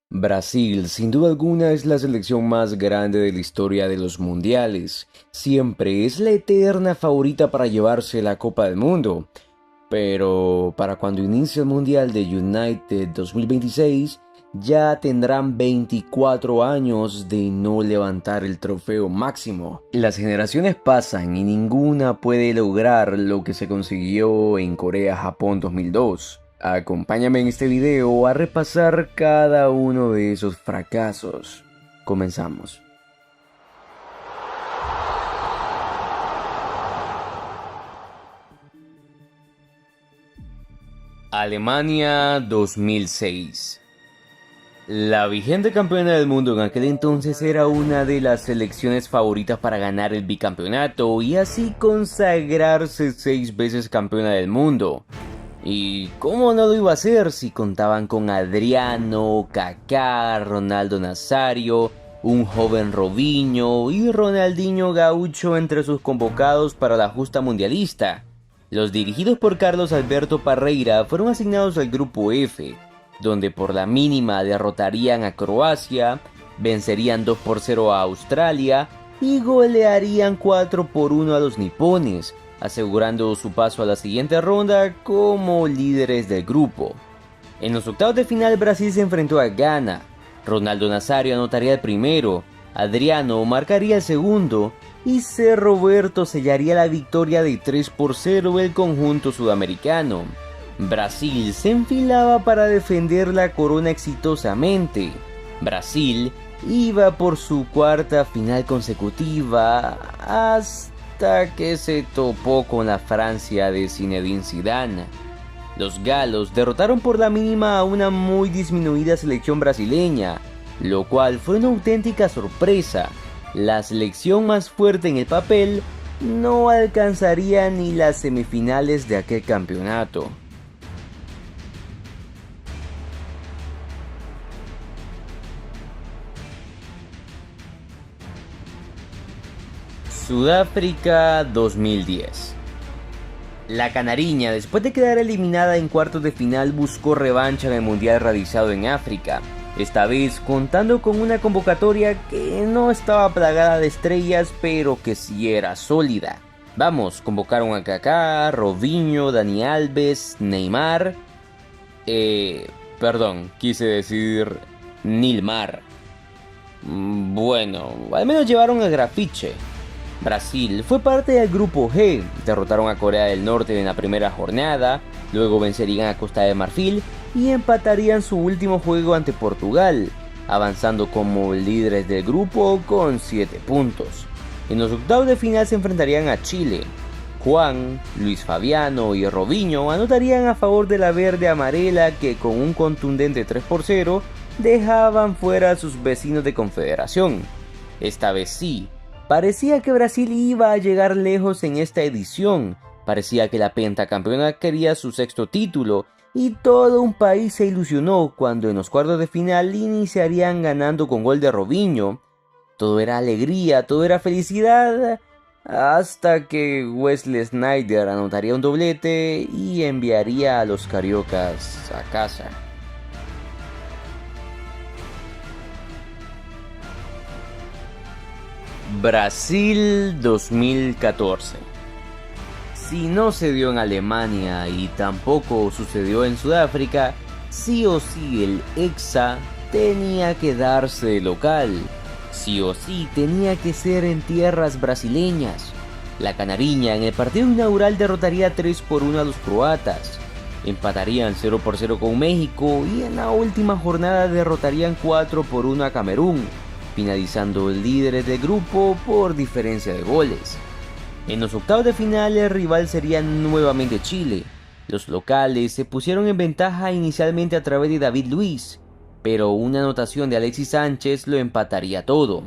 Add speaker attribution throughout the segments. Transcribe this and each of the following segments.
Speaker 1: Brasil, sin duda alguna, es la selección más grande de la historia de los mundiales. Siempre es la eterna favorita para llevarse la Copa del Mundo. Pero para cuando inicie el Mundial de United 2026, ya tendrán 24 años de no levantar el trofeo máximo. Las generaciones pasan y ninguna puede lograr lo que se consiguió en Corea-Japón 2002. Acompáñame en este video a repasar cada uno de esos fracasos. Comenzamos. Alemania 2006. La vigente campeona del mundo en aquel entonces era una de las selecciones favoritas para ganar el bicampeonato y así consagrarse 6 veces campeona del mundo. ¿Y cómo no lo iba a hacer si contaban con Adriano, Kaká, Ronaldo Nazario, un joven Robinho y Ronaldinho Gaucho entre sus convocados para la justa mundialista? Los dirigidos por Carlos Alberto Parreira fueron asignados al grupo F, donde por la mínima derrotarían a Croacia, vencerían 2-0 a Australia y golearían 4-1 a los nipones, asegurando su paso a la siguiente ronda como líderes del grupo. En los octavos de final Brasil se enfrentó a Ghana. Ronaldo Nazario anotaría el primero, Adriano marcaría el segundo y C. Roberto sellaría la victoria de 3-0 del conjunto sudamericano. Brasil se enfilaba para defender la corona exitosamente. Brasil iba por su cuarta final consecutiva hasta que se topó con la Francia de Zinedine Zidane. Los galos derrotaron por la mínima a una muy disminuida selección brasileña, lo cual fue una auténtica sorpresa. La selección más fuerte en el papel no alcanzaría ni las semifinales de aquel campeonato. Sudáfrica 2010. La canariña, después de quedar eliminada en cuartos de final, buscó revancha en el mundial realizado en África, esta vez contando con una convocatoria que no estaba plagada de estrellas, pero que sí era sólida. Vamos, convocaron a Kaká, Robinho, Dani Alves, Neymar, quise decir Nilmar. Bueno, al menos llevaron a Grafiche. Brasil fue parte del grupo G, derrotaron a Corea del Norte en la primera jornada, luego vencerían a Costa de Marfil y empatarían su último juego ante Portugal, avanzando como líderes del grupo con 7 puntos. En los octavos de final se enfrentarían a Chile. Juan, Luis Fabiano y Robinho anotarían a favor de la verde amarela que con un contundente 3-0 dejaban fuera a sus vecinos de Confederación. Esta vez sí, parecía que Brasil iba a llegar lejos en esta edición, parecía que la pentacampeona quería su sexto título y todo un país se ilusionó cuando en los cuartos de final iniciarían ganando con gol de Robinho. Todo era alegría, todo era felicidad, hasta que Wesley Sneijder anotaría un doblete y enviaría a los cariocas a casa. Brasil 2014. Si no se dio en Alemania y tampoco sucedió en Sudáfrica, sí o sí el Hexa tenía que darse de local. Sí o sí tenía que ser en tierras brasileñas. La canariña en el partido inaugural derrotaría 3-1 a los croatas. Empatarían 0-0 con México y en la última jornada derrotarían 4-1 a Camerún, finalizando líderes del grupo por diferencia de goles. En los octavos de final el rival sería nuevamente Chile. Los locales se pusieron en ventaja inicialmente a través de David Luiz, pero una anotación de Alexis Sánchez lo empataría todo.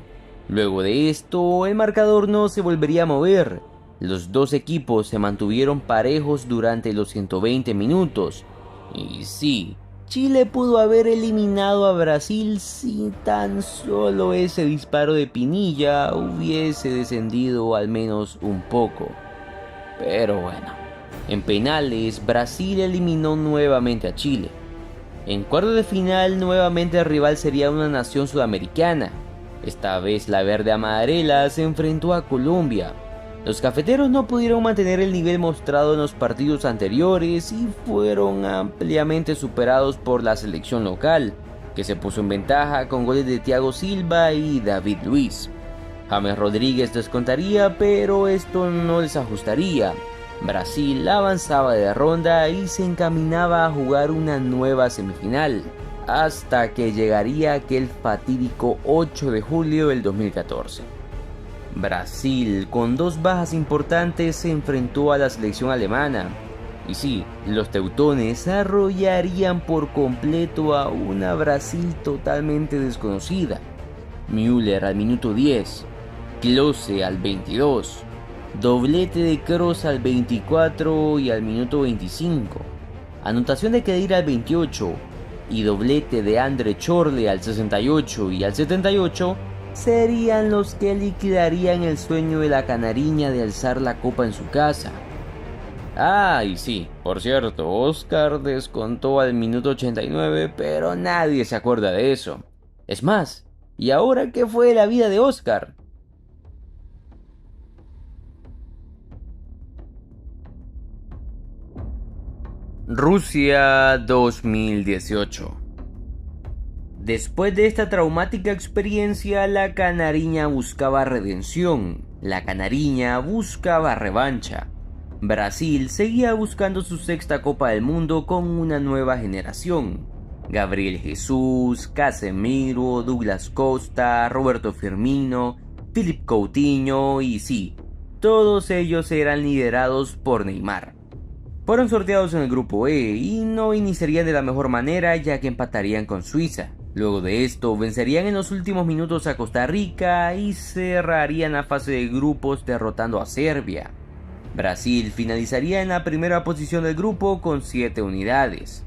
Speaker 1: Luego de esto el marcador no se volvería a mover. Los dos equipos se mantuvieron parejos durante los 120 minutos. Y sí, Chile pudo haber eliminado a Brasil si tan solo ese disparo de Pinilla hubiese descendido al menos un poco. Pero bueno, en penales Brasil eliminó nuevamente a Chile. En cuartos de final nuevamente el rival sería una nación sudamericana. Esta vez la verde amarela se enfrentó a Colombia. Los cafeteros no pudieron mantener el nivel mostrado en los partidos anteriores y fueron ampliamente superados por la selección local, que se puso en ventaja con goles de Thiago Silva y David Luiz. James Rodríguez descontaría, pero esto no les ajustaría. Brasil avanzaba de ronda y se encaminaba a jugar una nueva semifinal, hasta que llegaría aquel fatídico 8 de julio del 2014. Brasil, con dos bajas importantes, se enfrentó a la selección alemana. Y sí, los teutones arrollarían por completo a una Brasil totalmente desconocida. Müller al minuto 10, Klose al 22, doblete de Kroos al 24 y al minuto 25, anotación de Khedira al 28 y doblete de Andre Chorle al 68 y al 78 serían los que liquidarían el sueño de la canariña de alzar la copa en su casa. Ah, y sí, por cierto, Oscar descontó al minuto 89, pero nadie se acuerda de eso. Es más, ¿y ahora qué fue de la vida de Oscar? Rusia 2018. Después de esta traumática experiencia, la canariña buscaba redención, la canariña buscaba revancha. Brasil seguía buscando su sexta Copa del Mundo con una nueva generación. Gabriel Jesús, Casemiro, Douglas Costa, Roberto Firmino, Philippe Coutinho y sí, todos ellos eran liderados por Neymar. Fueron sorteados en el grupo E y no iniciarían de la mejor manera, ya que empatarían con Suiza. Luego de esto vencerían en los últimos minutos a Costa Rica y cerrarían la fase de grupos derrotando a Serbia. Brasil finalizaría en la primera posición del grupo con 7 unidades.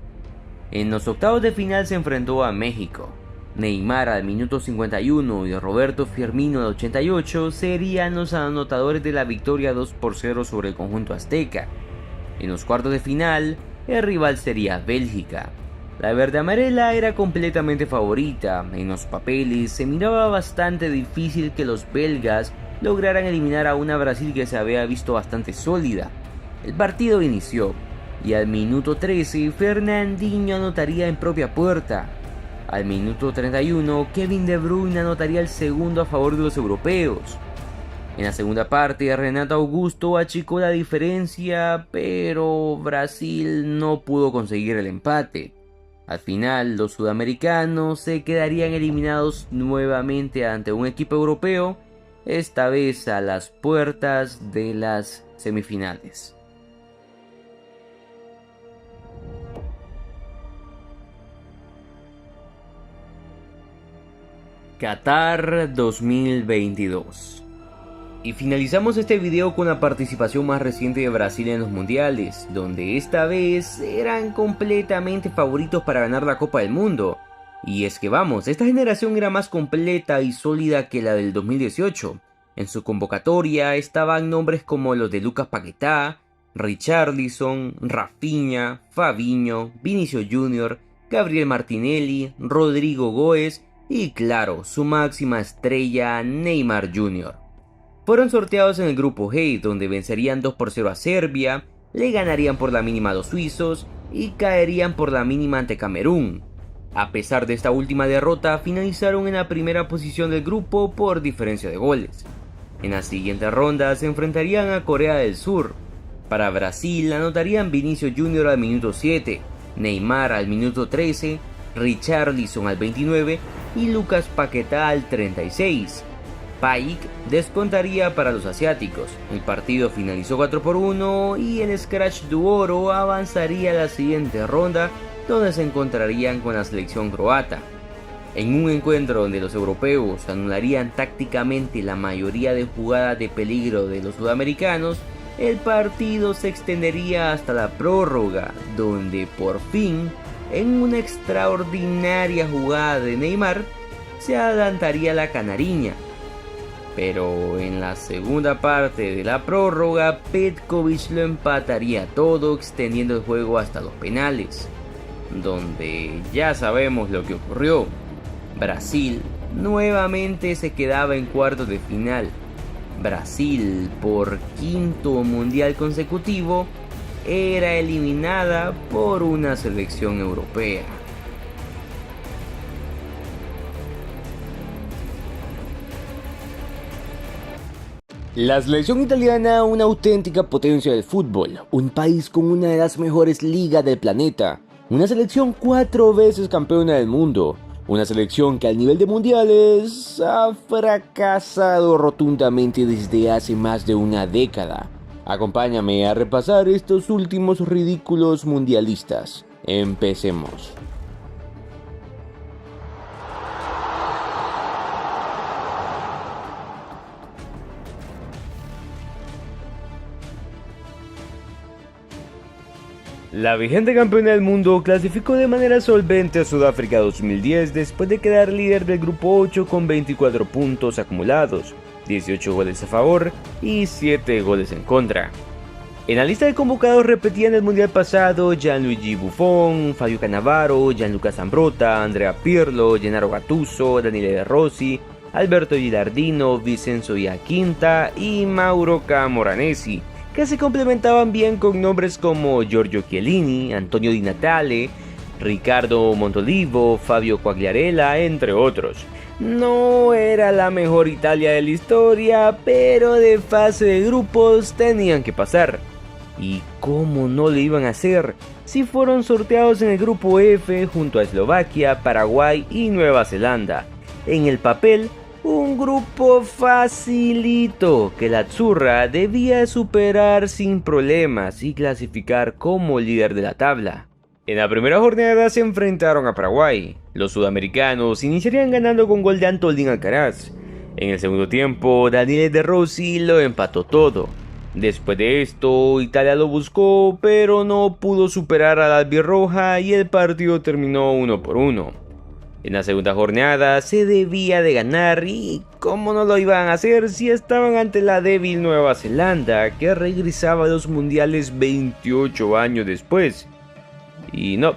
Speaker 1: En los octavos de final se enfrentó a México. Neymar al minuto 51 y Roberto Firmino al 88 serían los anotadores de la victoria 2-0 sobre el conjunto azteca. En los cuartos de final, el rival sería Bélgica. La verde amarela era completamente favorita. En los papeles se miraba bastante difícil que los belgas lograran eliminar a una Brasil que se había visto bastante sólida. El partido inició y al minuto 13 Fernandinho anotaría en propia puerta. Al minuto 31 Kevin De Bruyne anotaría el segundo a favor de los europeos. En la segunda parte Renato Augusto achicó la diferencia, pero Brasil no pudo conseguir el empate. Al final los sudamericanos se quedarían eliminados nuevamente ante un equipo europeo, esta vez a las puertas de las semifinales. Qatar 2022. Y finalizamos este video con la participación más reciente de Brasil en los mundiales, donde esta vez eran completamente favoritos para ganar la Copa del Mundo. Y es que vamos, esta generación era más completa y sólida que la del 2018. En su convocatoria estaban nombres como los de Lucas Paquetá, Richarlison, Rafinha, Fabinho, Vinicius Jr., Gabriel Martinelli, Rodrigo Goes y claro, su máxima estrella Neymar Jr. Fueron sorteados en el grupo G, donde vencerían 2-0 a Serbia, le ganarían por la mínima a los suizos y caerían por la mínima ante Camerún. A pesar de esta última derrota, finalizaron en la primera posición del grupo por diferencia de goles. En la siguiente ronda se enfrentarían a Corea del Sur. Para Brasil anotarían Vinicius Jr. al minuto 7, Neymar al minuto 13, Richarlison al 29 y Lucas Paquetá al 36. Paik descontaría para los asiáticos. El partido finalizó 4-1 y el Scratch du Oro avanzaría a la siguiente ronda, donde se encontrarían con la selección croata. En un encuentro donde los europeos anularían tácticamente la mayoría de jugadas de peligro de los sudamericanos, el partido se extendería hasta la prórroga, donde por fin, en una extraordinaria jugada de Neymar, se adelantaría la canariña. Pero en la segunda parte de la prórroga, Petkovic lo empataría todo, extendiendo el juego hasta los penales. donde ya sabemos lo que ocurrió. Brasil nuevamente se quedaba en cuartos de final. Brasil, por quinto mundial consecutivo, era eliminada por una selección europea. La selección italiana, una auténtica potencia del fútbol, un país con una de las mejores ligas del planeta, una selección 4 veces campeona del mundo, una selección que al nivel de mundiales ha fracasado rotundamente desde hace más de una década. Acompáñame a repasar estos últimos ridículos mundialistas. Empecemos. La vigente campeona del mundo clasificó de manera solvente a Sudáfrica 2010 después de quedar líder del grupo 8 con 24 puntos acumulados, 18 goles a favor y 7 goles en contra. En la lista de convocados repetían el mundial pasado Gianluigi Buffon, Fabio Cannavaro, Gianluca Zambrotta, Andrea Pirlo, Gennaro Gattuso, Daniele De Rossi, Alberto Gilardino, Vincenzo Iacquinta y Mauro Camoranesi, que se complementaban bien con nombres como Giorgio Chiellini, Antonio Di Natale, Ricardo Montolivo, Fabio Quagliarella, entre otros. No era la mejor Italia de la historia, pero de fase de grupos tenían que pasar. ¿Y cómo no lo iban a hacer si fueron sorteados en el grupo F junto a Eslovaquia, Paraguay y Nueva Zelanda? En el papel, un grupo facilito que la Azzurra debía superar sin problemas y clasificar como líder de la tabla. En la primera jornada se enfrentaron a Paraguay. Los sudamericanos iniciarían ganando con gol de Antolín Alcaraz. En el segundo tiempo, Daniele De Rossi lo empató todo. Después de esto, Italia lo buscó, pero no pudo superar a la albirroja y el partido terminó 1-1. En la segunda jornada se debía de ganar y cómo no lo iban a hacer si estaban ante la débil Nueva Zelanda que regresaba a los mundiales 28 años después. Y no.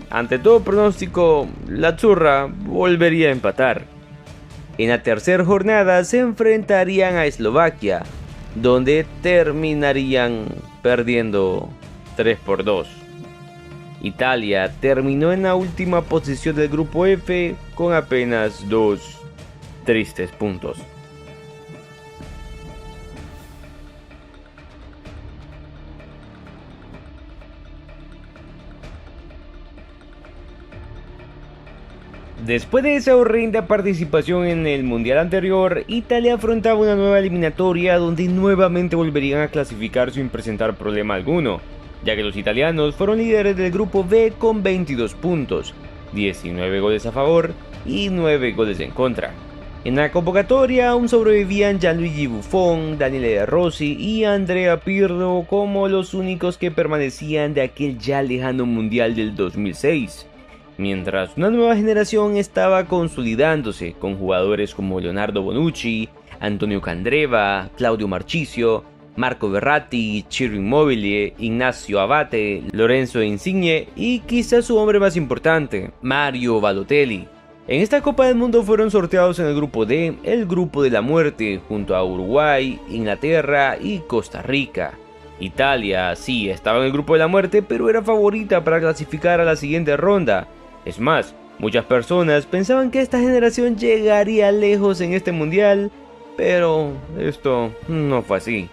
Speaker 1: Ante todo pronóstico, la Azzurra volvería a empatar. En la tercera jornada se enfrentarían a Eslovaquia, donde terminarían perdiendo 3-2. Italia terminó en la última posición del grupo F con apenas 2 tristes puntos. Después de esa horrenda participación en el mundial anterior, Italia afrontaba una nueva eliminatoria donde nuevamente volverían a clasificar sin presentar problema alguno, ya que los italianos fueron líderes del grupo B con 22 puntos, 19 goles a favor y 9 goles en contra. En la convocatoria aún sobrevivían Gianluigi Buffon, Daniele De Rossi y Andrea Pirlo como los únicos que permanecían de aquel ya lejano mundial del 2006. Mientras una nueva generación estaba consolidándose con jugadores como Leonardo Bonucci, Antonio Candreva, Claudio Marchisio, Marco Verratti, Ciro Immobile, Ignacio Abate, Lorenzo Insigne y quizás su hombre más importante, Mario Balotelli. En esta Copa del Mundo fueron sorteados en el grupo D, el grupo de la muerte, junto a Uruguay, Inglaterra y Costa Rica. Italia sí estaba en el grupo de la muerte, pero era favorita para clasificar a la siguiente ronda. Es más, muchas personas pensaban que esta generación llegaría lejos en este mundial, pero esto no fue así.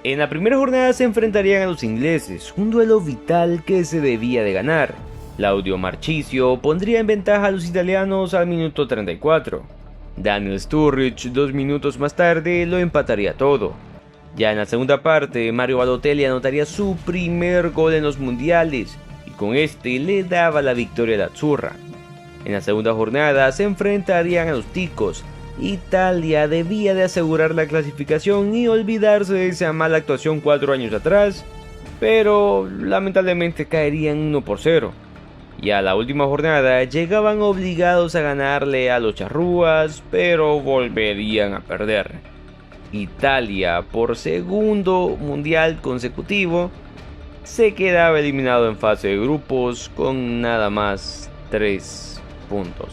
Speaker 1: En la primera jornada se enfrentarían a los ingleses, un duelo vital que se debía de ganar. Claudio Marchisio pondría en ventaja a los italianos al minuto 34. Daniel Sturridge 2 minutos más tarde lo empataría todo. Ya en la segunda parte, Mario Balotelli anotaría su primer gol en los mundiales y con este le daba la victoria a la Azzurra. En la segunda jornada se enfrentarían a los ticos. Italia debía de asegurar la clasificación y olvidarse de esa mala actuación 4 años atrás, pero lamentablemente caerían 1-0. Y a la última jornada llegaban obligados a ganarle a los charrúas, pero volverían a perder. Italia, por segundo mundial consecutivo, se quedaba eliminado en fase de grupos con nada más 3 puntos.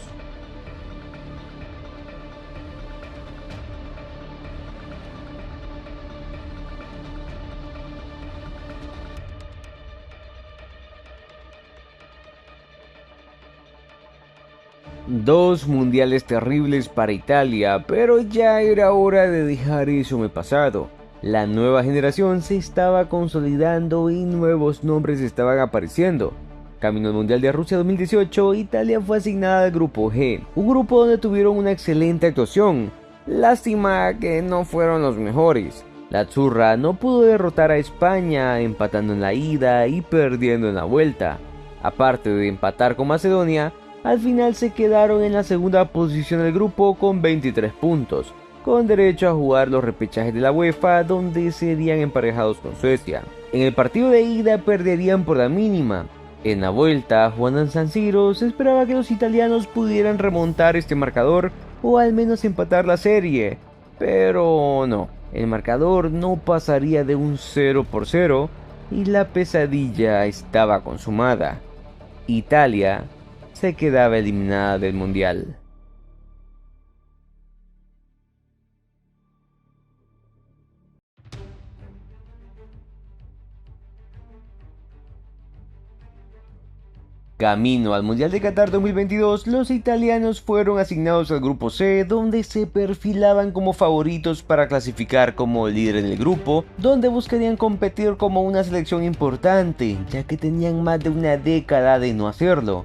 Speaker 1: Dos mundiales terribles para Italia, pero ya era hora de dejar eso en el pasado. La nueva generación se estaba consolidando y nuevos nombres estaban apareciendo. Camino al Mundial de Rusia 2018, Italia fue asignada al Grupo G, un grupo donde tuvieron una excelente actuación. Lástima que no fueron los mejores. La Azzurra no pudo derrotar a España, empatando en la ida y perdiendo en la vuelta. Aparte de empatar con Macedonia, al final se quedaron en la segunda posición del grupo con 23 puntos, con derecho a jugar los repechajes de la UEFA, donde serían emparejados con Suecia. En el partido de ida perderían por la mínima. En la vuelta, jugando en San Siro, se esperaba que los italianos pudieran remontar este marcador o al menos empatar la serie, pero no, el marcador no pasaría de un 0-0 y la pesadilla estaba consumada. Italia se quedaba eliminada del mundial. Camino al Mundial de Qatar 2022, los italianos fueron asignados al grupo C, donde se perfilaban como favoritos para clasificar como líder en el grupo, donde buscarían competir como una selección importante, ya que tenían más de una década de no hacerlo.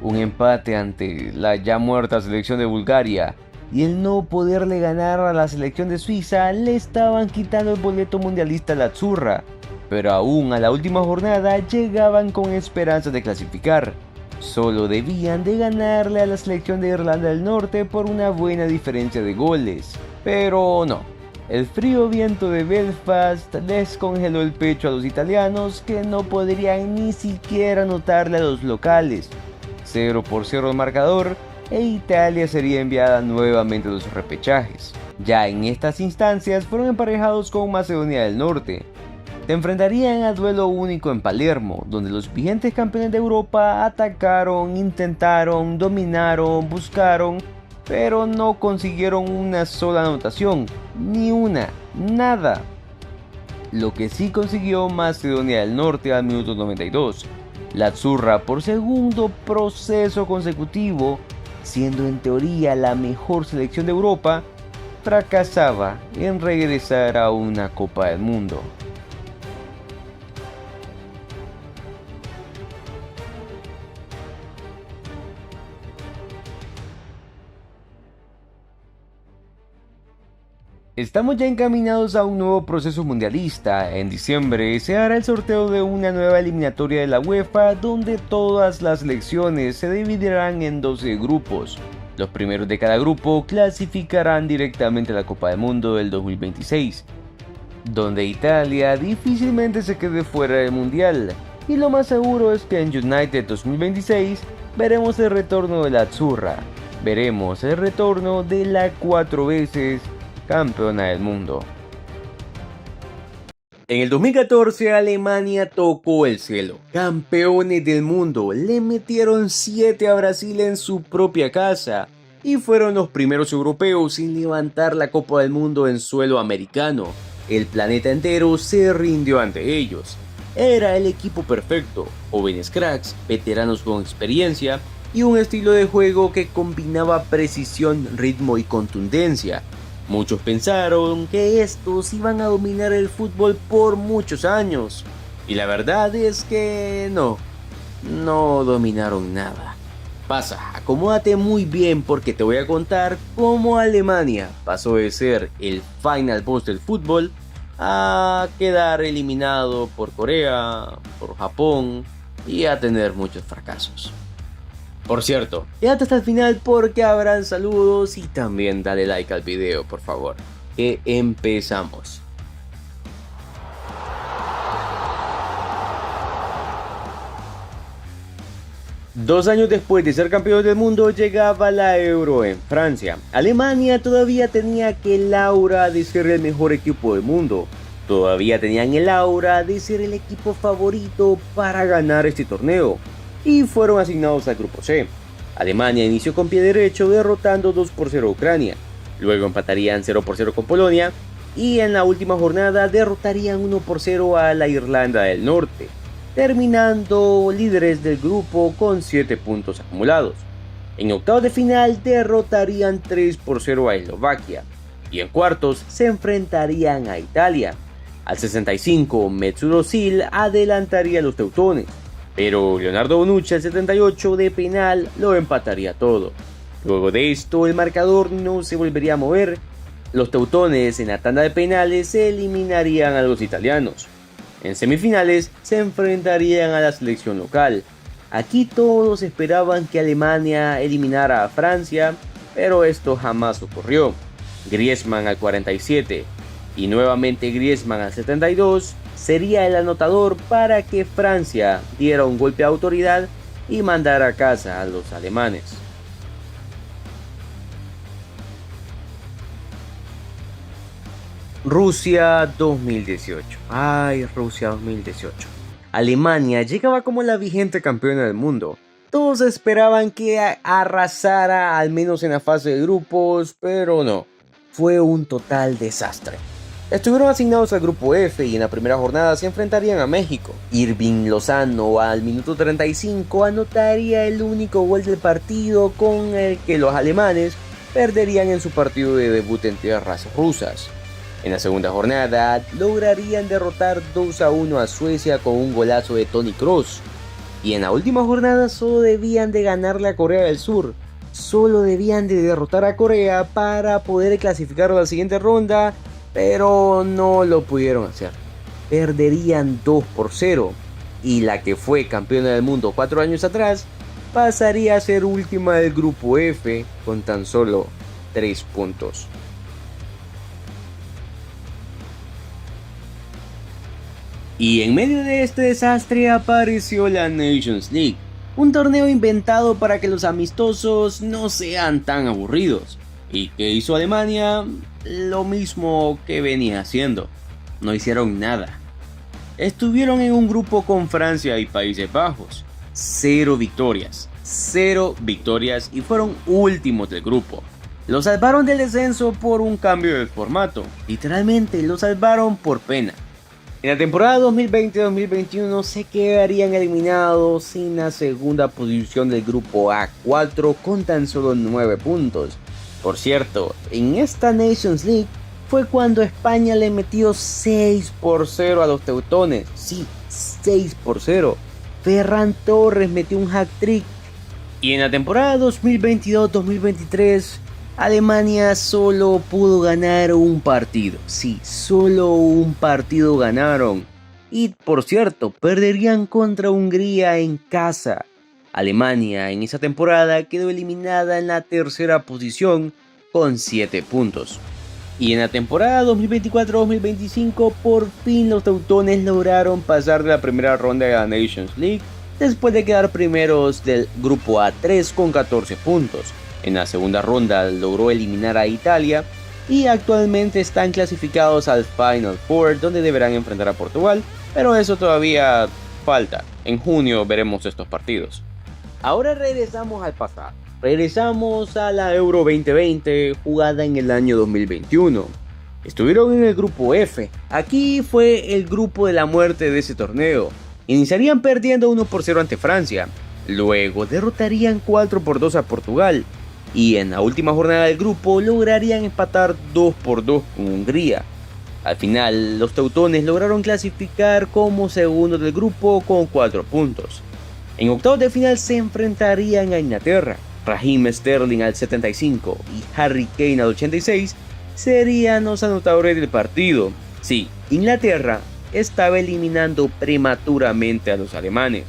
Speaker 1: Un empate ante la ya muerta selección de Bulgaria y el no poderle ganar a la selección de Suiza le estaban quitando el boleto mundialista a la Azzurra, pero aún a la última jornada llegaban con esperanzas de clasificar. Solo debían de ganarle a la selección de Irlanda del Norte por una buena diferencia de goles, pero no. El frío viento de Belfast les congeló el pecho a los italianos, que no podrían ni siquiera anotarle a los locales. 0-0 el marcador e Italia sería enviada nuevamente a los repechajes. Ya en estas instancias fueron emparejados con Macedonia del Norte. Se enfrentarían a duelo único en Palermo, donde los vigentes campeones de Europa atacaron, intentaron, dominaron, buscaron, pero no consiguieron una sola anotación, ni una, nada. Lo que sí consiguió Macedonia del Norte al minuto 92. La Azzurra, por segundo proceso consecutivo, siendo en teoría la mejor selección de Europa, fracasaba en regresar a una Copa del Mundo. Estamos ya encaminados a un nuevo proceso mundialista. En diciembre se hará el sorteo de una nueva eliminatoria de la UEFA, donde todas las selecciones se dividirán en 12 grupos. Los primeros de cada grupo clasificarán directamente a la Copa del Mundo del 2026, donde Italia difícilmente se quede fuera del mundial. Y lo más seguro es que en United 2026 veremos el retorno de la Azzurra. Veremos el retorno de la 4 veces campeona del mundo. En el 2014 Alemania tocó el cielo. Campeones del mundo, le metieron 7 a Brasil en su propia casa y fueron los primeros europeos en levantar la Copa del Mundo en suelo americano. El planeta entero se rindió ante ellos. Era el equipo perfecto, jóvenes cracks, veteranos con experiencia y un estilo de juego que combinaba precisión, ritmo y contundencia. Muchos pensaron que estos iban a dominar el fútbol por muchos años, y la verdad es que no dominaron nada. Pasa, acomódate muy bien porque te voy a contar cómo Alemania pasó de ser el final boss del fútbol a quedar eliminado por Corea, por Japón y a tener muchos fracasos. Por cierto, quédate hasta el final porque habrán saludos y también dale like al video, por favor. Que empezamos. Dos años después de ser campeón del mundo llegaba la Euro en Francia. Alemania todavía tenía aquel aura de ser el mejor equipo del mundo. Todavía tenían el aura de ser el equipo favorito para ganar este torneo y fueron asignados al grupo C. Alemania inició con pie derecho derrotando 2-0 a Ucrania, luego empatarían 0-0 con Polonia y en la última jornada derrotarían 1-0 a la Irlanda del Norte, terminando líderes del grupo con 7 puntos acumulados. En octavos de final derrotarían 3-0 a Eslovaquia y en cuartos se enfrentarían a Italia. Al 65, Mesut Özil adelantaría a los teutones, pero Leonardo Bonucci al 78 de penal lo empataría todo. Luego de esto el marcador no se volvería a mover. Los teutones en la tanda de penales se eliminarían a los italianos. En semifinales se enfrentarían a la selección local. Aquí todos esperaban que Alemania eliminara a Francia, pero esto jamás ocurrió. Griezmann al 47 y nuevamente Griezmann al 72 sería el anotador para que Francia diera un golpe de autoridad y mandara a casa a los alemanes. Rusia 2018. Ay, Rusia 2018. Alemania llegaba como la vigente campeona del mundo. Todos esperaban que arrasara al menos en la fase de grupos, pero no. Fue un total desastre. Estuvieron asignados al grupo F y en la primera jornada se enfrentarían a México. Irving Lozano al minuto 35 anotaría el único gol del partido con el que los alemanes perderían en su partido de debut en tierras rusas. En la segunda jornada lograrían derrotar 2-1 a Suecia con un golazo de Toni Kroos. Y en la última jornada solo debían de ganarle a Corea del Sur. Solo debían de derrotar a Corea para poder clasificar a la siguiente ronda, pero no lo pudieron hacer. Perderían 2-0 y la que fue campeona del mundo 4 años atrás pasaría a ser última del grupo F con tan solo 3 puntos. Y en medio de este desastre apareció la Nations League, un torneo inventado para que los amistosos no sean tan aburridos. ¿Y qué hizo Alemania? Lo mismo que venía haciendo. No hicieron nada. Estuvieron en un grupo con Francia y Países Bajos. 0 victorias y fueron últimos del grupo. Los salvaron del descenso por un cambio de formato. Literalmente los salvaron por pena. En la temporada 2020-2021 se quedarían eliminados en la segunda posición del grupo A4 con tan solo 9 puntos. Por cierto, en esta Nations League fue cuando España le metió 6-0 a los teutones. Sí, 6-0. Ferran Torres metió un hat-trick. Y en la temporada 2022-2023... Alemania solo pudo ganar un partido. Sí, solo un partido ganaron. Y por cierto, perderían contra Hungría en casa. Alemania en esa temporada quedó eliminada en la tercera posición con 7 puntos. Y en la temporada 2024-2025 por fin los teutones lograron pasar de la primera ronda de la Nations League después de quedar primeros del grupo A3 con 14 puntos. En la segunda ronda logró eliminar a Italia y actualmente están clasificados al Final Four, donde deberán enfrentar a Portugal, pero eso todavía falta. En junio veremos estos partidos. Ahora regresamos al pasado. Regresamos a la Euro 2020 jugada en el año 2021. Estuvieron en el grupo F. Aquí fue el grupo de la muerte de ese torneo. Iniciarían perdiendo 1-0 ante Francia. Luego derrotarían 4-2 a Portugal. Y en la última jornada del grupo lograrían empatar 2-2 con Hungría. Al final, los teutones lograron clasificar como segundos del grupo con 4 puntos. En octavos de final se enfrentarían a Inglaterra. Raheem Sterling al 75 y Harry Kane al 86 serían los anotadores del partido. Sí, Inglaterra estaba eliminando prematuramente a los alemanes.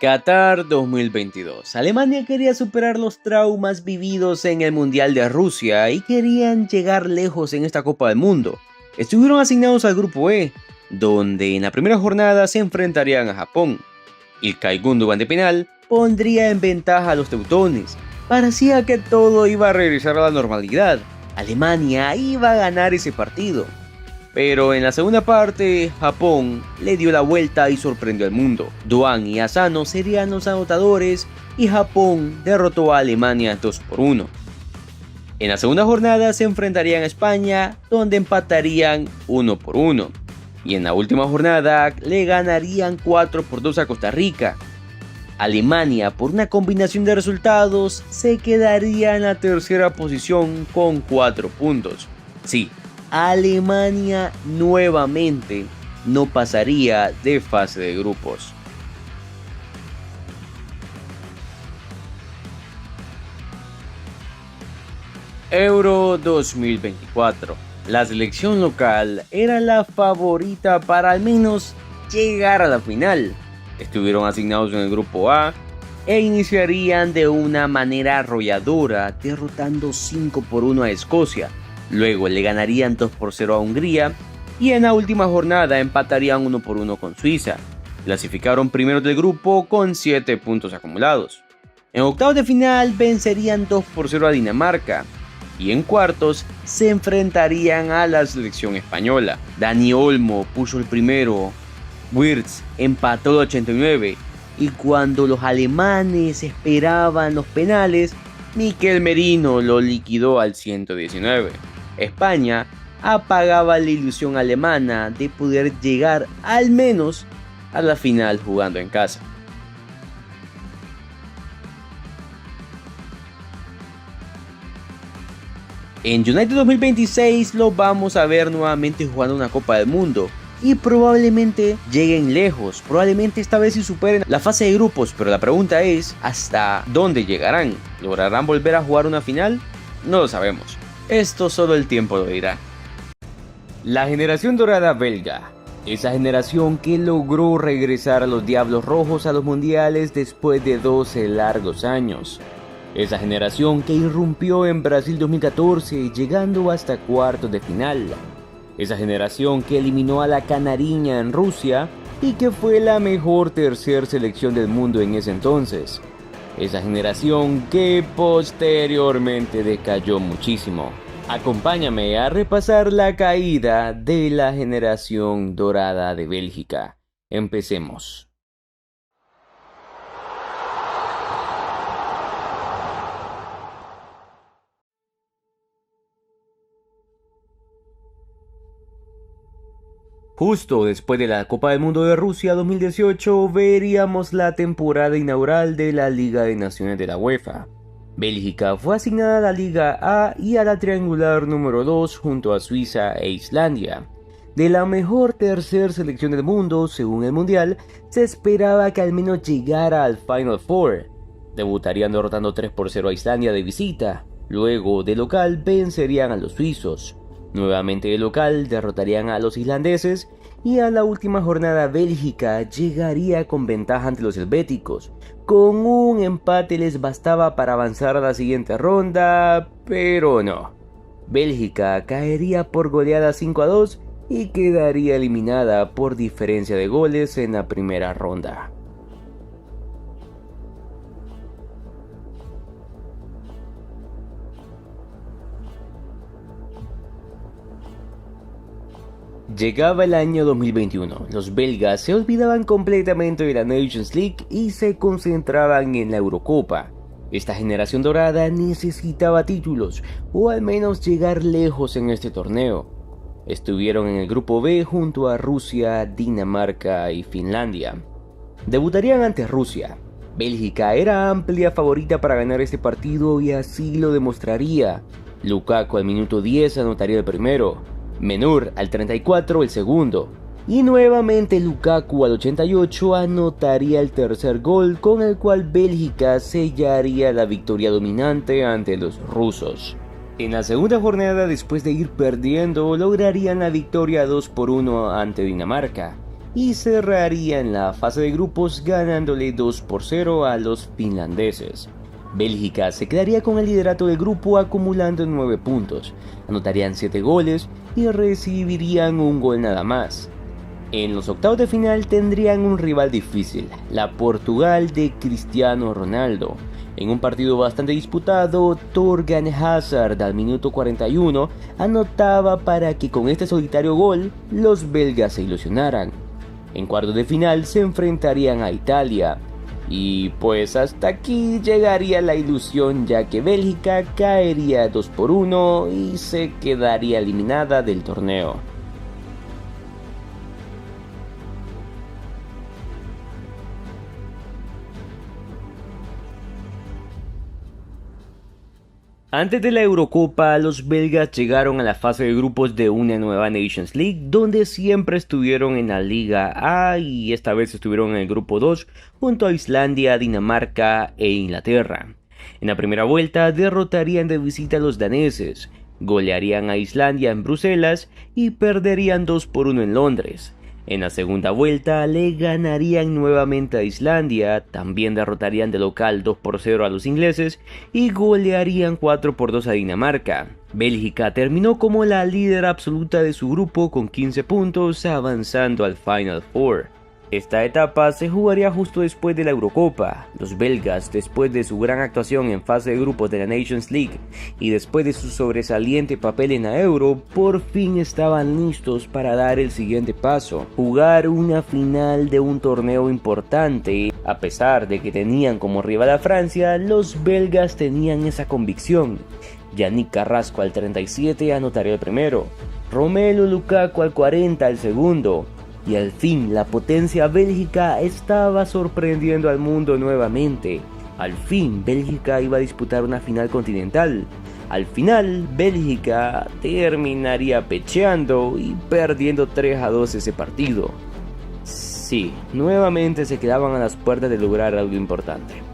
Speaker 1: Qatar 2022. Alemania quería superar los traumas vividos en el Mundial de Rusia y querían llegar lejos en esta Copa del Mundo. Estuvieron asignados al grupo E, donde en la primera jornada se enfrentarían a Japón. Ilkay Gundogan de penal pondría en ventaja a los teutones Parecía que todo iba a regresar a la normalidad. Alemania iba a ganar ese partido. Pero en la segunda parte, Japón le dio la vuelta y sorprendió al mundo. Doan y Asano serían los anotadores y Japón derrotó a Alemania 2-1. En la segunda jornada se enfrentarían a España, donde empatarían 1-1. Y en la última jornada le ganarían 4-2 a Costa Rica. Alemania, por una combinación de resultados, se quedaría en la tercera posición con 4 puntos. Sí, Alemania nuevamente no pasaría de fase de grupos. Euro 2024. La selección local era la favorita para al menos llegar a la final. Estuvieron asignados en el grupo A e iniciarían de una manera arrolladora, derrotando 5-1 a Escocia. Luego le ganarían 2-0 a Hungría y en la última jornada empatarían 1-1 con Suiza. Clasificaron primeros del grupo con 7 puntos acumulados. En octavos de final vencerían 2-0 a Dinamarca. Y en cuartos se enfrentarían a la selección española. Dani Olmo puso el primero, Wirtz empató el 89 y cuando los alemanes esperaban los penales, Mikel Merino lo liquidó al 119. España apagaba la ilusión alemana de poder llegar al menos a la final jugando en casa. En United 2026 lo vamos a ver nuevamente jugando una Copa del Mundo y probablemente lleguen lejos, probablemente esta vez sí superen la fase de grupos, pero la pregunta es ¿hasta dónde llegarán? ¿Lograrán volver a jugar una final? No lo sabemos, esto solo el tiempo lo dirá. La generación dorada belga, esa generación que logró regresar a los Diablos Rojos a los mundiales después de 12 largos años. Esa generación que irrumpió en Brasil 2014 llegando hasta cuartos de final. Esa generación que eliminó a la Canariña en Rusia y que fue la mejor tercer selección del mundo en ese entonces. Esa generación que posteriormente decayó muchísimo. Acompáñame a repasar la caída de la generación dorada de Bélgica. Empecemos. Justo después de la Copa del Mundo de Rusia 2018 veríamos la temporada inaugural de la Liga de Naciones de la UEFA. Bélgica fue asignada a la Liga A y a la triangular número 2 junto a Suiza e Islandia. De la mejor tercer selección del mundo, según el Mundial, se esperaba que al menos llegara al Final Four. Debutarían derrotando 3-0 a Islandia de visita. Luego, de local, vencerían a los suizos. Nuevamente de local derrotarían a los islandeses y a la última jornada Bélgica llegaría con ventaja ante los helvéticos. Con un empate les bastaba para avanzar a la siguiente ronda, pero no. Bélgica caería por goleada 5-2 y quedaría eliminada por diferencia de goles en la primera ronda. Llegaba el año 2021, los belgas se olvidaban completamente de la Nations League y se concentraban en la Eurocopa. Esta generación dorada necesitaba títulos, o al menos llegar lejos en este torneo. Estuvieron en el grupo B junto a Rusia, Dinamarca y Finlandia. Debutarían ante Rusia. Bélgica era amplia favorita para ganar este partido y así lo demostraría. Lukaku al minuto 10 anotaría el primero. Menur al 34 el segundo, y nuevamente Lukaku al 88 anotaría el tercer gol con el cual Bélgica sellaría la victoria dominante ante los rusos. En la segunda jornada, después de ir perdiendo, lograrían la victoria 2-1 ante Dinamarca y cerrarían la fase de grupos ganándole 2-0 a los finlandeses. Bélgica se quedaría con el liderato del grupo acumulando 9 puntos, anotarían 7 goles y recibirían un gol nada más. En los octavos de final tendrían un rival difícil, la Portugal de Cristiano Ronaldo. En un partido bastante disputado, Thorgan Hazard al minuto 41 anotaba para que con este solitario gol los belgas se ilusionaran. En cuartos de final se enfrentarían a Italia. Y pues hasta aquí llegaría la ilusión, ya que Bélgica caería 2-1 y se quedaría eliminada del torneo. Antes de la Eurocopa, los belgas llegaron a la fase de grupos de una nueva Nations League, donde siempre estuvieron en la Liga A y esta vez estuvieron en el grupo 2 junto a Islandia, Dinamarca e Inglaterra. En la primera vuelta derrotarían de visita a los daneses, golearían a Islandia en Bruselas y perderían 2-1 en Londres. En la segunda vuelta le ganarían nuevamente a Islandia, también derrotarían de local 2-0 a los ingleses y golearían 4-2 a Dinamarca. Bélgica terminó como la líder absoluta de su grupo con 15 puntos, avanzando al Final Four. Esta etapa se jugaría justo después de la Eurocopa. Los belgas, después de su gran actuación en fase de grupos de la Nations League y después de su sobresaliente papel en la Euro, por fin estaban listos para dar el siguiente paso, jugar una final de un torneo importante. A pesar de que tenían como rival a Francia, los belgas tenían esa convicción. Yannick Carrasco al 37 anotaría el primero, Romelu Lukaku al 40 el segundo. Y al fin la potencia bélgica estaba sorprendiendo al mundo nuevamente. Al fin Bélgica iba a disputar una final continental. Al final Bélgica terminaría pecheando y perdiendo 3-2 ese partido. Sí, nuevamente se quedaban a las puertas de lograr algo importante.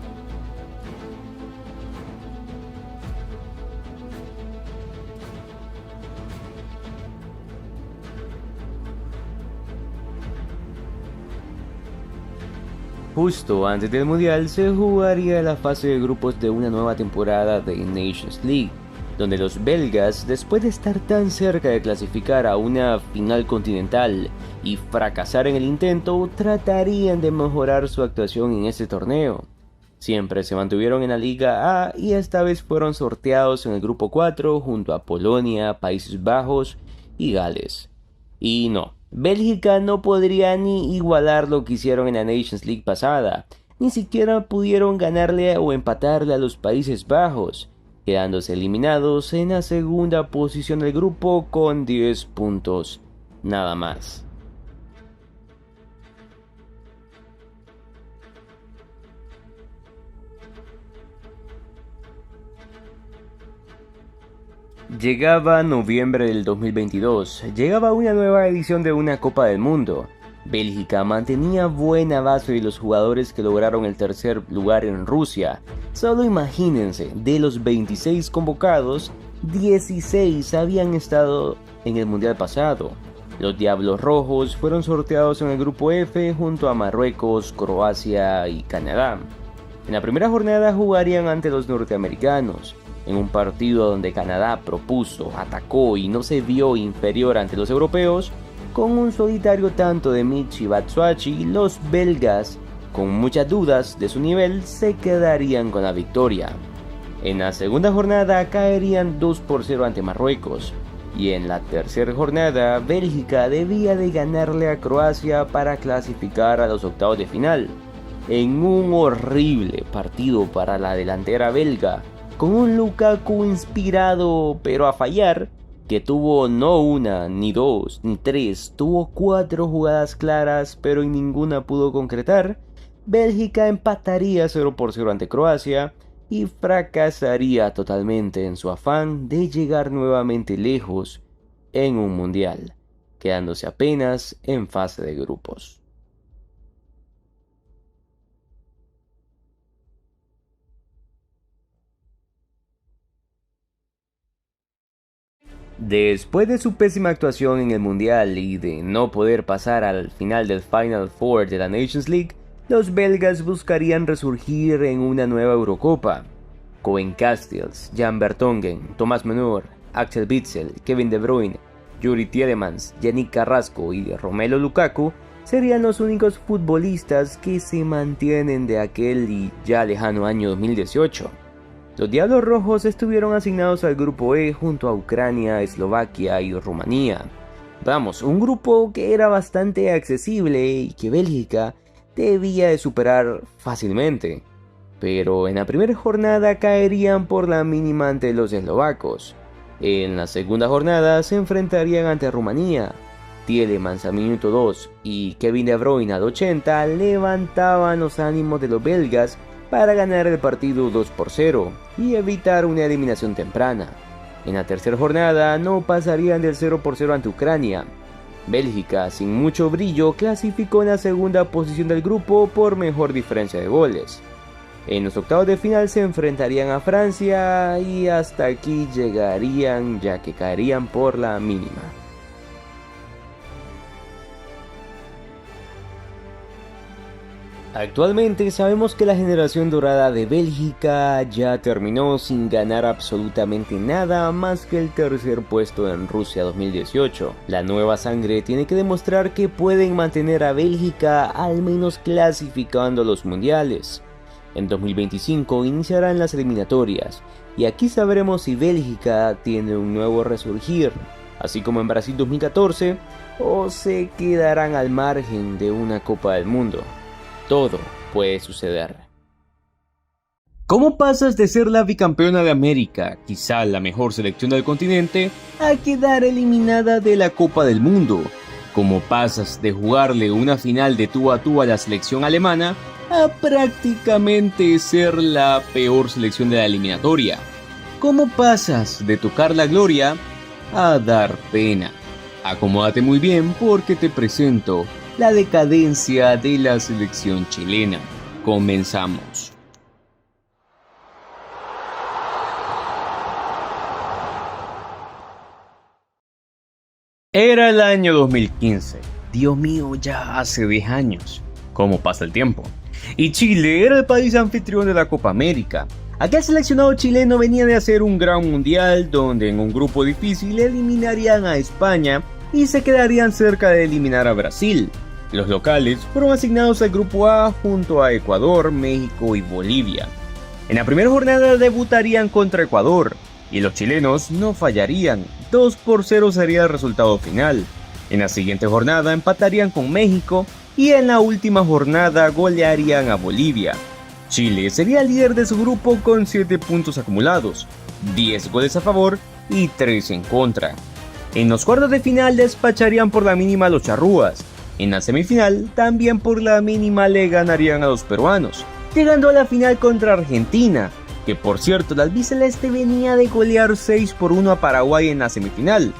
Speaker 1: Justo antes del Mundial se jugaría la fase de grupos de una nueva temporada de Nations League, donde los belgas, después de estar tan cerca de clasificar a una final continental y fracasar en el intento, tratarían de mejorar su actuación en este torneo. Siempre se mantuvieron en la Liga A y esta vez fueron sorteados en el grupo 4 junto a Polonia, Países Bajos y Gales. Y no, Bélgica no podría ni igualar lo que hicieron en la Nations League pasada, ni siquiera pudieron ganarle o empatarle a los Países Bajos, quedándose eliminados en la segunda posición del grupo con 10 puntos, nada más. Llegaba noviembre del 2022, llegaba una nueva edición de una Copa del Mundo. Bélgica mantenía buena base de los jugadores que lograron el tercer lugar en Rusia. Solo imagínense, de los 26 convocados, 16 habían estado en el Mundial pasado. Los Diablos Rojos fueron sorteados en el grupo F junto a Marruecos, Croacia y Canadá. En la primera jornada jugarían ante los norteamericanos, en un partido donde Canadá propuso, atacó y no se vio inferior ante los europeos. Con un solitario tanto de Michy Batshuayi, los belgas, con muchas dudas de su nivel, se quedarían con la victoria. En la segunda jornada caerían 2-0 ante Marruecos, y en la tercera jornada Bélgica debía de ganarle a Croacia para clasificar a los octavos de final, en un horrible partido para la delantera belga, con un Lukaku inspirado pero a fallar, que tuvo no una, ni dos, ni tres, tuvo 4 jugadas claras pero en ninguna pudo concretar. Bélgica empataría 0-0 ante Croacia y fracasaría totalmente en su afán de llegar nuevamente lejos en un mundial, quedándose apenas en fase de grupos. Después de su pésima actuación en el Mundial y de no poder pasar al final del Final Four de la Nations League, los belgas buscarían resurgir en una nueva Eurocopa. Koen Castells, Jan Vertonghen, Thomas Müller, Axel Witsel, Kevin De Bruyne, Yuri Tielemans, Yannick Carrasco y Romelu Lukaku serían los únicos futbolistas que se mantienen de aquel y ya lejano año 2018. Los Diablos Rojos estuvieron asignados al grupo E junto a Ucrania, Eslovaquia y Rumanía. Vamos, un grupo que era bastante accesible y que Bélgica debía de superar fácilmente. Pero en la primera jornada caerían por la mínima ante los eslovacos. En la segunda jornada se enfrentarían ante Rumanía. Tielemans al minuto 2 y Kevin De Bruyne al 80 levantaban los ánimos de los belgas para ganar el partido 2-0 y evitar una eliminación temprana. En la tercera jornada no pasarían del 0-0 ante Ucrania. Bélgica, sin mucho brillo, clasificó en la segunda posición del grupo por mejor diferencia de goles. En los octavos de final se enfrentarían a Francia y hasta aquí llegarían, ya que caerían por la mínima. Actualmente sabemos que la generación dorada de Bélgica ya terminó sin ganar absolutamente nada más que el tercer puesto en Rusia 2018. La nueva sangre tiene que demostrar que pueden mantener a Bélgica al menos clasificando a los mundiales. En 2025 iniciarán las eliminatorias y aquí sabremos si Bélgica tiene un nuevo resurgir, así como en Brasil 2014, o se quedarán al margen de una Copa del Mundo. Todo puede suceder. ¿Cómo pasas de ser la bicampeona de América, quizá la mejor selección del continente, a quedar eliminada de la Copa del Mundo? ¿Cómo pasas de jugarle una final de tú a tú a la selección alemana a prácticamente ser la peor selección de la eliminatoria? ¿Cómo pasas de tocar la gloria a dar pena? Acomódate muy bien porque te presento la decadencia de la selección chilena. Comenzamos. Era el año 2015. Dios mío, ya hace 10 años. ¿Cómo pasa el tiempo? Y Chile era el país anfitrión de la Copa América. Aquel seleccionado chileno venía de hacer un gran mundial donde en un grupo difícil eliminarían a España y se quedarían cerca de eliminar a Brasil. Los locales fueron asignados al grupo A junto a Ecuador, México y Bolivia. En la primera jornada debutarían contra Ecuador y los chilenos no fallarían, 2-0 sería el resultado final. En la siguiente jornada empatarían con México y en la última jornada golearían a Bolivia. Chile sería el líder de su grupo con 7 puntos acumulados, 10 goles a favor y 3 en contra. En los cuartos de final despacharían por la mínima a los charrúas. En la semifinal también por la mínima le ganarían a los peruanos, llegando a la final contra Argentina, que por cierto la albiceleste venía de golear 6-1 a Paraguay en la semifinal.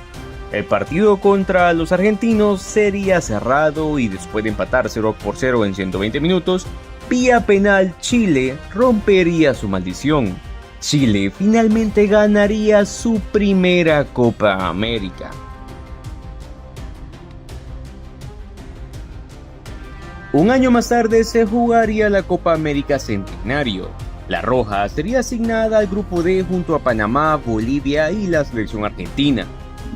Speaker 1: El partido contra los argentinos sería cerrado y después de empatar 0-0 en 120 minutos, vía penal Chile rompería su maldición. Chile finalmente ganaría su primera Copa América. Un año más tarde se jugaría la Copa América Centenario. La roja sería asignada al grupo D junto a Panamá, Bolivia y la selección argentina.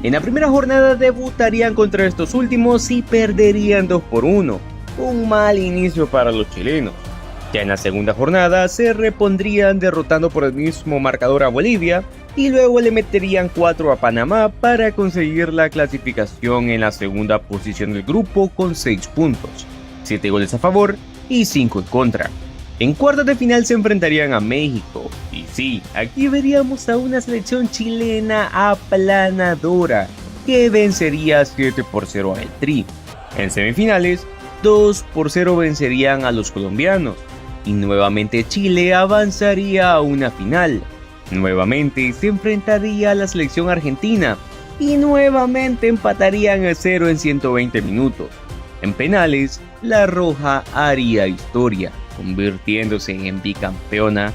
Speaker 1: En la primera jornada debutarían contra estos últimos y perderían 2-1, un mal inicio para los chilenos. Ya en la segunda jornada se repondrían derrotando por el mismo marcador a Bolivia y luego le meterían 4 a Panamá para conseguir la clasificación en la segunda posición del grupo con 6 puntos. 7 goles a favor y 5 en contra. En cuartos de final se enfrentarían a México. Y sí, aquí veríamos a una selección chilena aplanadora que vencería 7-0 al Tri. En semifinales, 2-0 vencerían a los colombianos. Y nuevamente Chile avanzaría a una final. Nuevamente se enfrentaría a la selección argentina. Y nuevamente empatarían a 0 en 120 minutos. En penales, la roja haría historia, convirtiéndose en bicampeona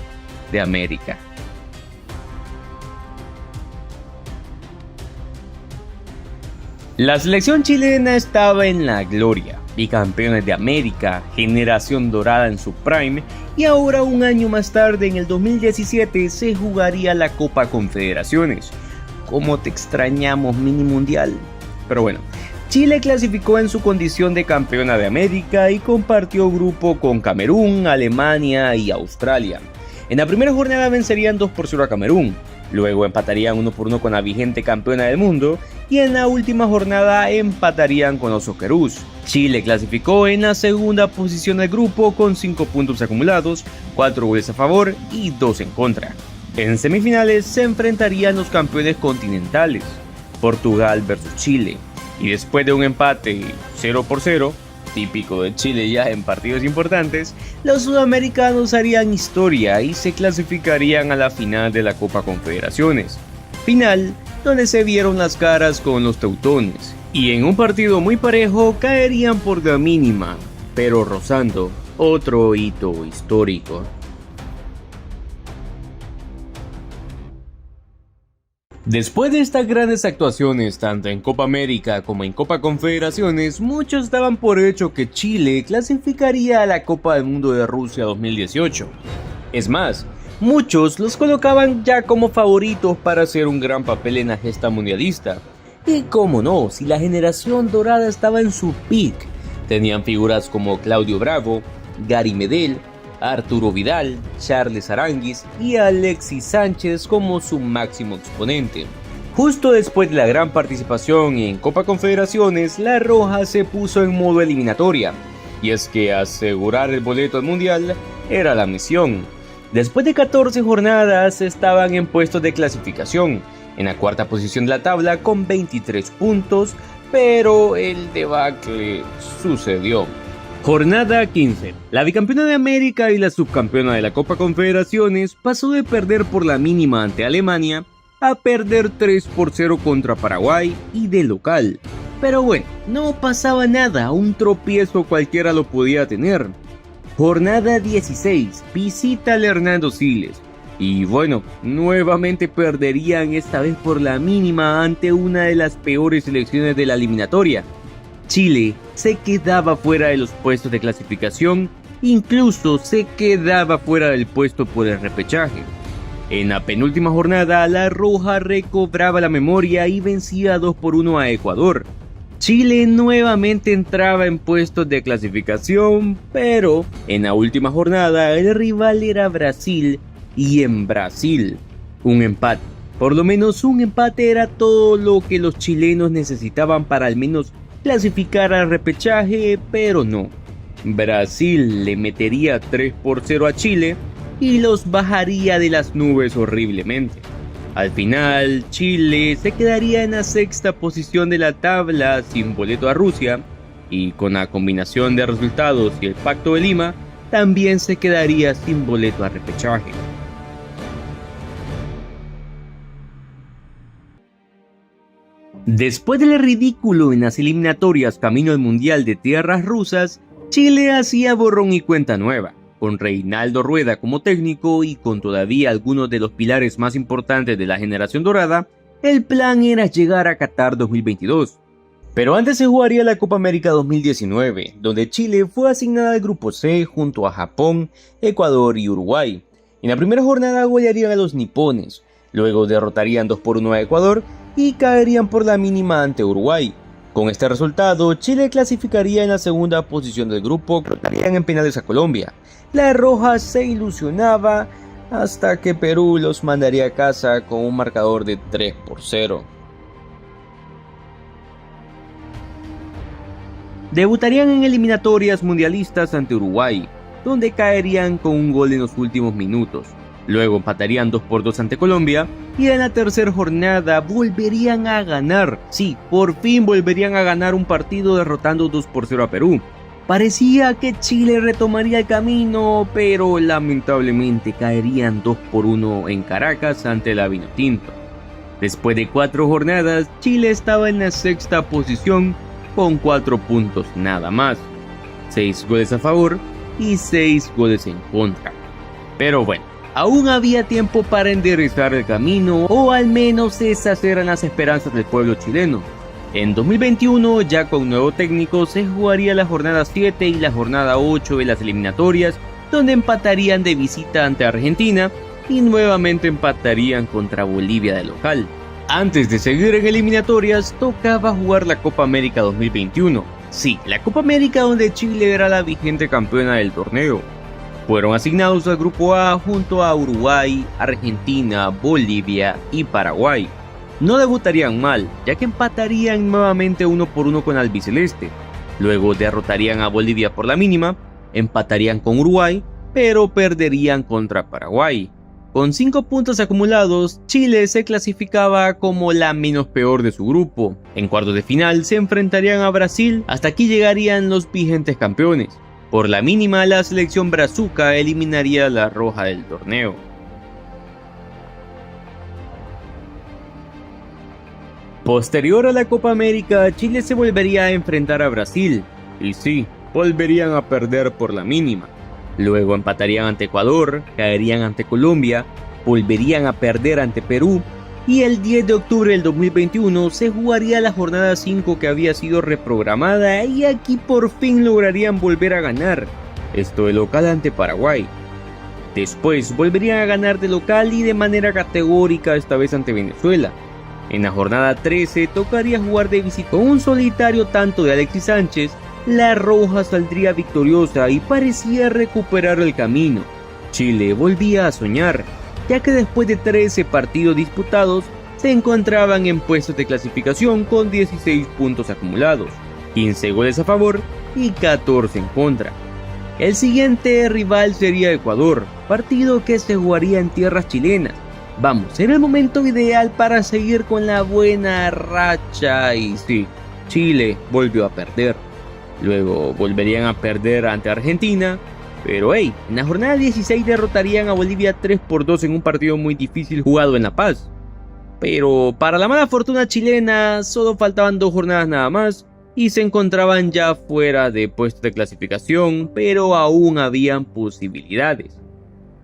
Speaker 1: de América. La selección chilena estaba en la gloria, bicampeones de América, generación dorada en su prime, y ahora un año más tarde, en el 2017, se jugaría la Copa Confederaciones. ¿Cómo te extrañamos, mini mundial? Pero bueno, Chile clasificó en su condición de campeona de América y compartió grupo con Camerún, Alemania y Australia. En la primera jornada vencerían 2-0 a Camerún, luego empatarían 1-1 con la vigente campeona del mundo y en la última jornada empatarían con los Socceroos. Chile clasificó en la segunda posición del grupo con 5 puntos acumulados, 4 goles a favor y 2 en contra. En semifinales se enfrentarían los campeones continentales, Portugal versus Chile, y después de un empate 0-0, típico de Chile ya en partidos importantes, los sudamericanos harían historia y se clasificarían a la final de la Copa Confederaciones. Final donde se vieron las caras con los teutones, y en un partido muy parejo caerían por la mínima, pero rozando otro hito histórico. Después de estas grandes actuaciones tanto en Copa América como en Copa Confederaciones, muchos daban por hecho que Chile clasificaría a la Copa del Mundo de Rusia 2018. Es más, muchos los colocaban ya como favoritos para hacer un gran papel en la gesta mundialista. Y cómo no, si la generación dorada estaba en su peak, tenían figuras como Claudio Bravo, Gary Medel, Arturo Vidal, Charles Aranguis y Alexis Sánchez como su máximo exponente. Justo después de la gran participación en Copa Confederaciones, la Roja se puso en modo eliminatoria, y es que asegurar el boleto al Mundial era la misión. Después de 14 jornadas estaban en puestos de clasificación, en la cuarta posición de la tabla con 23 puntos, pero el debacle sucedió. Jornada 15. La bicampeona de América y la subcampeona de la Copa Confederaciones pasó de perder por la mínima ante Alemania a perder 3-0 contra Paraguay y de local. Pero bueno, no pasaba nada, un tropiezo cualquiera lo podía tener. Jornada 16. Visita al Hernando Siles. Y bueno, nuevamente perderían esta vez por la mínima ante una de las peores selecciones de la eliminatoria. Chile se quedaba fuera de los puestos de clasificación, incluso se quedaba fuera del puesto por el repechaje. En la penúltima jornada, la Roja recobraba la memoria y vencía 2-1 a Ecuador. Chile nuevamente entraba en puestos de clasificación, pero en la última jornada el rival era Brasil, y en Brasil, un empate. Por lo menos un empate era todo lo que los chilenos necesitaban para al menos clasificar al repechaje, pero no. Brasil le metería 3-0 a Chile y los bajaría de las nubes horriblemente. Al final, Chile se quedaría en la sexta posición de la tabla sin boleto a Rusia, y con la combinación de resultados y el Pacto de Lima, también se quedaría sin boleto a repechaje. Después del ridículo en las eliminatorias camino al Mundial de Tierras Rusas, Chile hacía borrón y cuenta nueva. Con Reinaldo Rueda como técnico y con todavía algunos de los pilares más importantes de la generación dorada, el plan era llegar a Qatar 2022. Pero antes se jugaría la Copa América 2019, donde Chile fue asignada al grupo C junto a Japón, Ecuador y Uruguay. En la primera jornada golearían a los nipones, luego derrotarían 2-1 a Ecuador y caerían por la mínima ante Uruguay. Con este resultado, Chile clasificaría en la segunda posición del grupo, derrotarían en penales a Colombia. La Roja se ilusionaba hasta que Perú los mandaría a casa con un marcador de 3-0. Debutarían en eliminatorias mundialistas ante Uruguay, donde caerían con un gol en los últimos minutos. Luego empatarían 2-2 ante Colombia y en la tercera jornada volverían a ganar. Sí, por fin volverían a ganar un partido derrotando 2-0 a Perú. Parecía que Chile retomaría el camino, pero lamentablemente caerían 2-1 en Caracas ante la Vinotinto. Después de 4 jornadas, Chile estaba en la sexta posición con 4 puntos nada más, 6 goles a favor y 6 goles en contra. Pero bueno, aún había tiempo para enderezar el camino, o al menos esas eran las esperanzas del pueblo chileno. En 2021, ya con nuevo técnico, se jugaría la jornada 7 y la jornada 8 de las eliminatorias, donde empatarían de visita ante Argentina y nuevamente empatarían contra Bolivia de local. Antes de seguir en eliminatorias, tocaba jugar la Copa América 2021. Sí, la Copa América donde Chile era la vigente campeona del torneo. Fueron asignados al Grupo A junto a Uruguay, Argentina, Bolivia y Paraguay. No debutarían mal, ya que empatarían nuevamente 1-1 con albiceleste. Luego derrotarían a Bolivia por la mínima, empatarían con Uruguay, pero perderían contra Paraguay. Con 5 puntos acumulados, Chile se clasificaba como la menos peor de su grupo. En cuartos de final se enfrentarían a Brasil, hasta aquí llegarían los vigentes campeones. Por la mínima, la selección brazuca eliminaría a la roja del torneo. Posterior a la Copa América, Chile se volvería a enfrentar a Brasil, y sí, volverían a perder por la mínima. Luego empatarían ante Ecuador, caerían ante Colombia, volverían a perder ante Perú, y el 10 de octubre del 2021 se jugaría la jornada 5 que había sido reprogramada, y aquí por fin lograrían volver a ganar, esto de local ante Paraguay. Después volverían a ganar de local y de manera categórica esta vez ante Venezuela. En la jornada 13 tocaría jugar de visita con un solitario tanto de Alexis Sánchez. La roja saldría victoriosa y parecía recuperar el camino. Chile volvía a soñar, ya que después de 13 partidos disputados, se encontraban en puestos de clasificación con 16 puntos acumulados, 15 goles a favor y 14 en contra. El siguiente rival sería Ecuador, partido que se jugaría en tierras chilenas. Vamos, era el momento ideal para seguir con la buena racha y sí, Chile volvió a perder. Luego volverían a perder ante Argentina, pero en la jornada 16 derrotarían a Bolivia 3-2 en un partido muy difícil jugado en La Paz. Pero para la mala fortuna chilena, solo faltaban 2 jornadas nada más y se encontraban ya fuera de puesto de clasificación, pero aún habían posibilidades.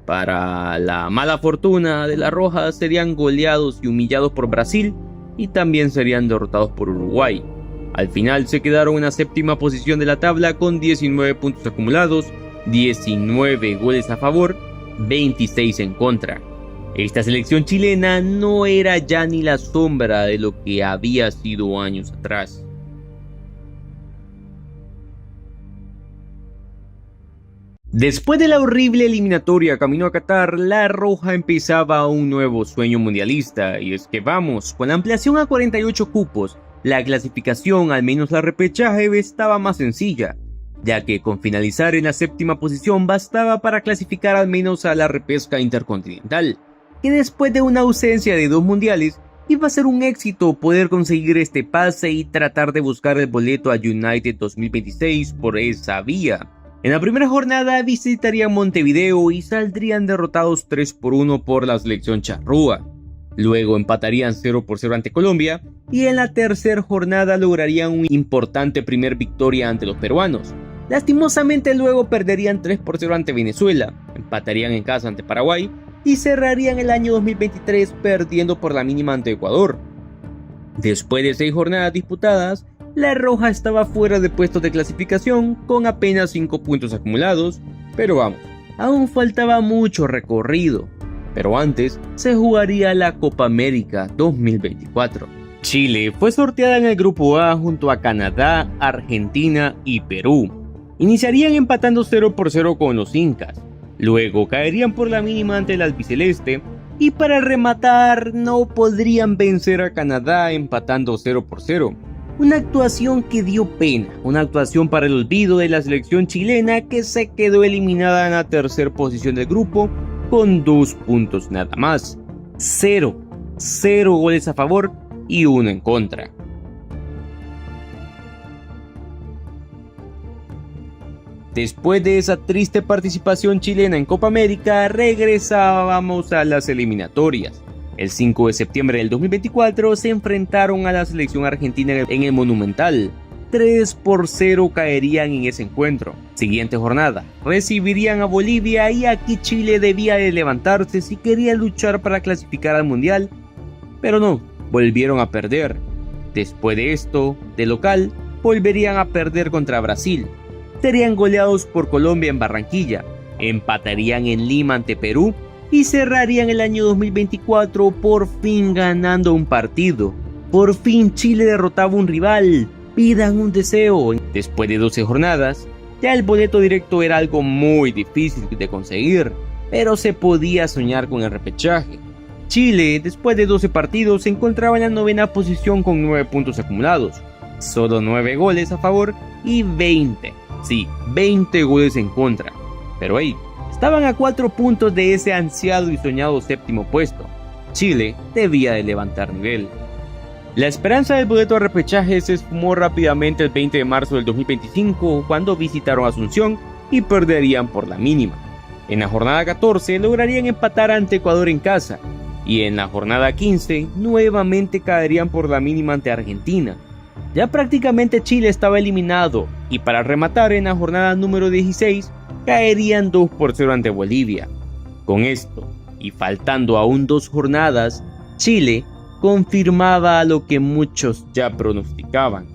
Speaker 1: Para la mala fortuna de la roja, serían goleados y humillados por Brasil y también serían derrotados por Uruguay. Al final se quedaron en la séptima posición de la tabla con 19 puntos acumulados, 19 goles a favor, 26 en contra. Esta selección chilena no era ya ni la sombra de lo que había sido años atrás. Después de la horrible eliminatoria camino a Qatar, la roja empezaba un nuevo sueño mundialista, y es que vamos, con la ampliación a 48 cupos, la clasificación, al menos la repechaje, estaba más sencilla, ya que con finalizar en la séptima posición bastaba para clasificar al menos a la repesca intercontinental, que después de una ausencia de 2 mundiales, iba a ser un éxito poder conseguir este pase y tratar de buscar el boleto a United 2026 por esa vía. En la primera jornada visitarían Montevideo y saldrían derrotados 3-1 por la selección charrúa. Luego empatarían 0-0 ante Colombia y en la tercera jornada lograrían una importante primer victoria ante los peruanos. Lastimosamente luego perderían 3-0 ante Venezuela, empatarían en casa ante Paraguay y cerrarían el año 2023 perdiendo por la mínima ante Ecuador. Después de 6 jornadas disputadas, la roja estaba fuera de puestos de clasificación con apenas 5 puntos acumulados, pero vamos, aún faltaba mucho recorrido. Pero antes se jugaría la Copa América 2024. Chile fue sorteada en el Grupo A junto a Canadá, Argentina y Perú. Iniciarían empatando 0-0 con los incas, luego caerían por la mínima ante el albiceleste y para rematar no podrían vencer a Canadá empatando 0-0. Una actuación que dio pena, una actuación para el olvido de la selección chilena que se quedó eliminada en la tercera posición del grupo con 2 puntos nada más, 0 goles a favor y 1 en contra. Después de esa triste participación chilena en Copa América, regresábamos a las eliminatorias. El 5 de septiembre del 2024 se enfrentaron a la selección argentina en el Monumental. 3-0 caerían en ese encuentro. Siguiente jornada, recibirían a Bolivia y aquí Chile debía de levantarse si quería luchar para clasificar al Mundial, pero no, volvieron a perder. Después de esto, de local, volverían a perder contra Brasil. Serían goleados por Colombia en Barranquilla, empatarían en Lima ante Perú y cerrarían el año 2024 por fin ganando un partido. Por fin Chile derrotaba a un rival. Pidan un deseo. Después de 12 jornadas, ya el boleto directo era algo muy difícil de conseguir, pero se podía soñar con el repechaje. Chile, después de 12 partidos, se encontraba en la 9ª posición con 9 puntos acumulados, solo 9 goles a favor y 20 goles en contra. Pero estaban a 4 puntos de ese ansiado y soñado 7º puesto. Chile debía de levantar nivel. La esperanza del boleto a repechaje se esfumó rápidamente el 20 de marzo del 2025 cuando visitaron Asunción y perderían por la mínima. En la jornada 14 lograrían empatar ante Ecuador en casa y en la jornada 15 nuevamente caerían por la mínima ante Argentina. Ya prácticamente Chile estaba eliminado y para rematar en la jornada número 16 caerían 2-0 ante Bolivia. Con esto y faltando aún 2 jornadas, Chile confirmaba lo que muchos ya pronosticaban.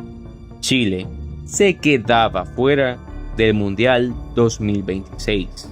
Speaker 1: Chile se quedaba fuera del Mundial 2026.